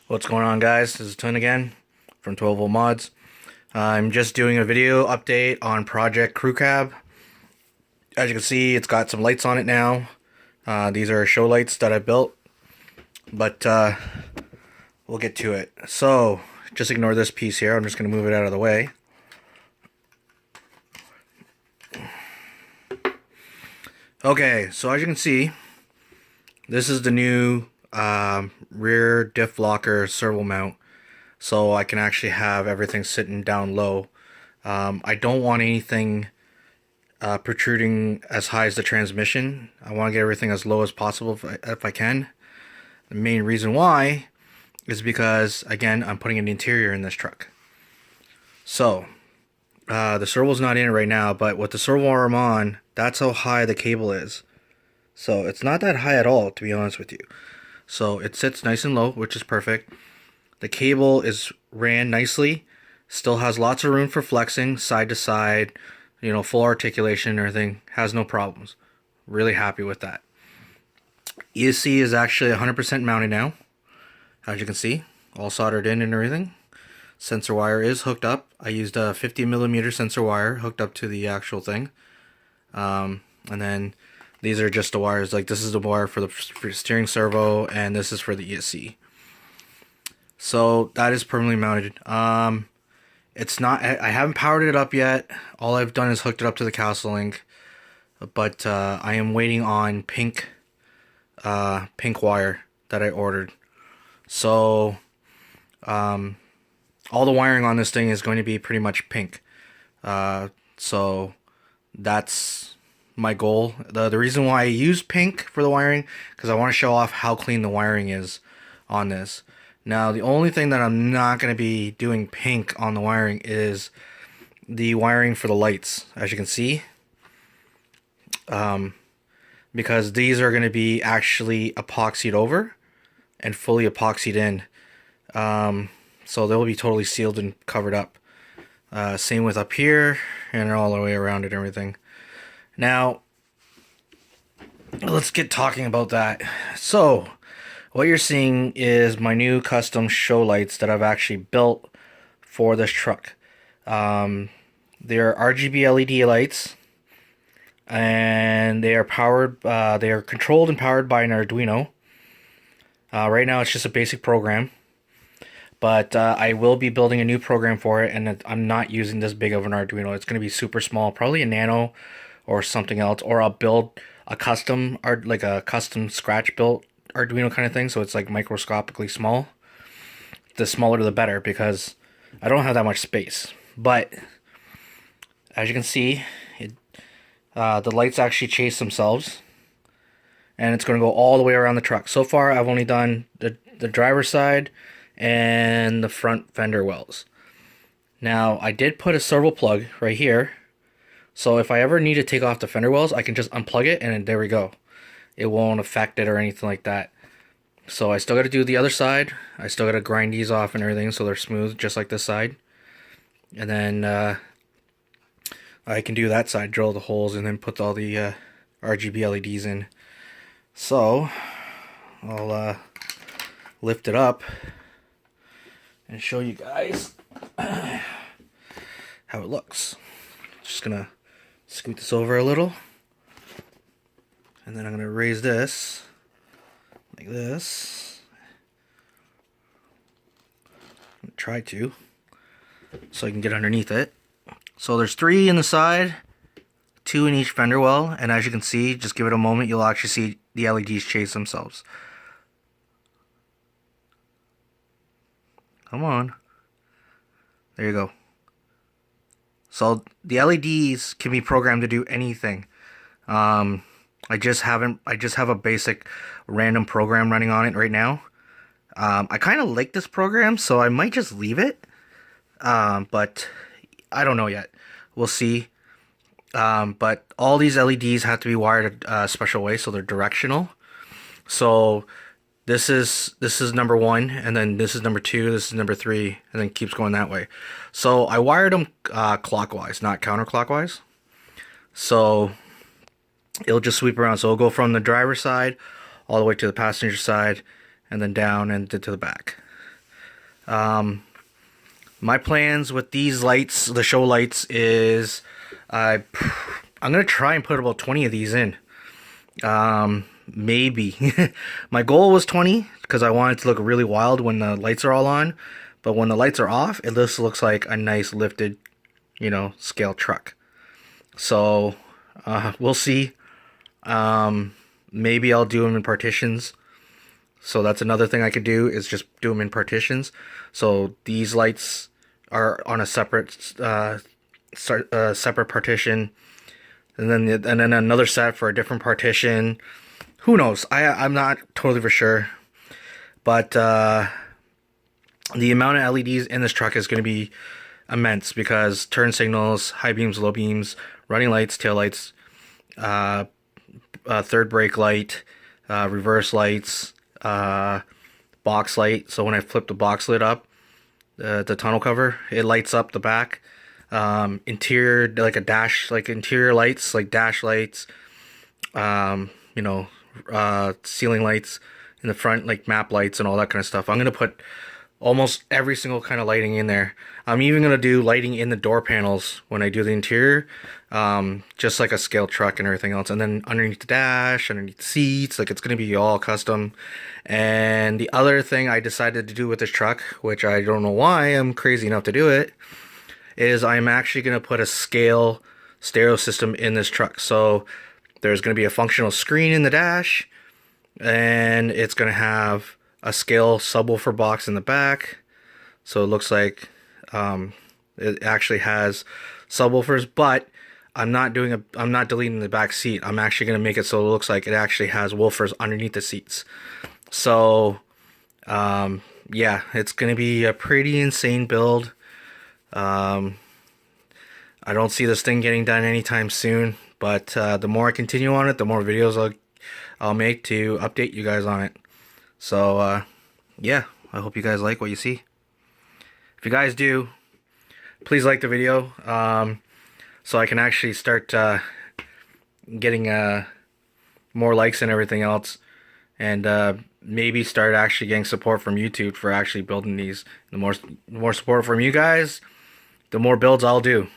What's going on, guys? This is Tun again from 12 Volt Mods. I'm just doing a video update on Project Crew Cab. As you can see, it's got some lights on it now. These are show lights that I built, but we'll get to it. So just ignore this piece here. I'm just going to move it out of the way. Okay, so as you can see, this is the new rear diff locker servo mount, so I can actually have everything sitting down low. I don't want anything protruding as high as the transmission. I want to get everything as low as possible if I can. The main reason why is because, again, I'm putting an interior in this truck. So the servo's not in it right now, but with the servo arm on, that's how high the cable is. So it's not that high at all, to be honest with you. So it sits nice and low, which is perfect. The cable is ran nicely. Still has lots of room for flexing, side to side, full articulation and everything. Has no problems. Really happy with that. ESC is actually 100% mounted now. As you can see, all soldered in and everything. Sensor wire is hooked up. I used a 50mm sensor wire hooked up to the actual thing. And then these are just the wires. Like, this is the wire for the steering servo, and this is for the ESC. So that is permanently mounted. It's not. I haven't powered it up yet. All I've done is hooked it up to the Castle Link, but I am waiting on pink wire that I ordered. So all the wiring on this thing is going to be pretty much pink. So that's my goal. The reason why I use pink for the wiring, because I want to show off how clean the wiring is on this. Now, the only thing that I'm not going to be doing pink on the wiring is the wiring for the lights, as you can see. Because these are going to be actually epoxied over and fully epoxied in. So they'll be totally sealed and covered up. Same with up here and all the way around it and everything. Now, let's get talking about that. So what you're seeing is my new custom show lights that I've actually built for this truck. They're RGB LED lights, and they are powered. They are controlled and powered by an Arduino. Right now, it's just a basic program, but I will be building a new program for it, and I'm not using this big of an Arduino. It's going to be super small, probably a Nano or something else, or I'll build a custom scratch built Arduino kind of thing, so it's like microscopically small. The smaller the better, because I don't have that much space. But as you can see, the lights actually chase themselves, and it's going to go all the way around the truck. So far I've only done the driver's side and the front fender wells. Now, I did put a servo plug right here, so if I ever need to take off the fender wells, I can just unplug it and there we go. It won't affect it or anything like that. So I still got to do the other side. I still got to grind these off and everything so they're smooth, just like this side. And then I can do that side, drill the holes, and then put all the RGB LEDs in. So I'll lift it up and show you guys how it looks. Just gonna scoot this over a little. And then I'm going to raise this like this. I'm going to try to, so I can get underneath it. So there's 3 in the side, 2 in each fender well, and as you can see, just give it a moment, you'll actually see the LEDs chase themselves. Come on. There you go. So the LEDs can be programmed to do anything. I just have a basic random program running on it right now. I kind of like this program, so I might just leave it. But I don't know yet. We'll see. But all these LEDs have to be wired a special way, so they're directional. So this is number 1, and then this is number 2, this is number 3, and then keeps going that way. So I wired them clockwise, not counterclockwise. So it'll just sweep around. So it'll go from the driver's side all the way to the passenger side, and then down and to the back. My plans with these lights, the show lights, is I'm gonna try and put about 20 of these in. Maybe. My goal was 20 because I want it to look really wild when the lights are all on. But when the lights are off, it just looks like a nice lifted, scale truck. So we'll see. Maybe I'll do them in partitions. So that's another thing I could do, is just do them in partitions. So these lights are on a separate separate partition, and then another set for a different partition. Who knows? I'm not totally for sure, but the amount of LEDs in this truck is going to be immense, because turn signals, high beams, low beams, running lights, tail lights, third brake light, reverse lights, box light. So when I flip the box lid up, the tonneau cover, it lights up the back. Interior, like a dash, like interior lights, like dash lights, ceiling lights in the front, like map lights and all that kind of stuff. I'm gonna put almost every single kind of lighting in there. I'm even gonna do lighting in the door panels when I do the interior, just like a scale truck and everything else. And then underneath the dash, underneath the seats, like it's gonna be all custom. And the other thing I decided to do with this truck, which I don't know why I'm crazy enough to do it, is I'm actually gonna put a scale stereo system in this truck. So there's gonna be a functional screen in the dash, and it's gonna have a scale subwoofer box in the back. So it looks like it actually has subwoofers, but I'm not deleting the back seat. I'm actually gonna make it so it looks like it actually has woofers underneath the seats. So yeah, it's gonna be a pretty insane build. I don't see this thing getting done anytime soon, but the more I continue on it, the more videos I'll make to update you guys on it. So yeah, I hope you guys like what you see. If you guys do, please like the video, so I can actually start getting more likes and everything else, and maybe start actually getting support from YouTube for actually building these. The more support from you guys, the more builds I'll do.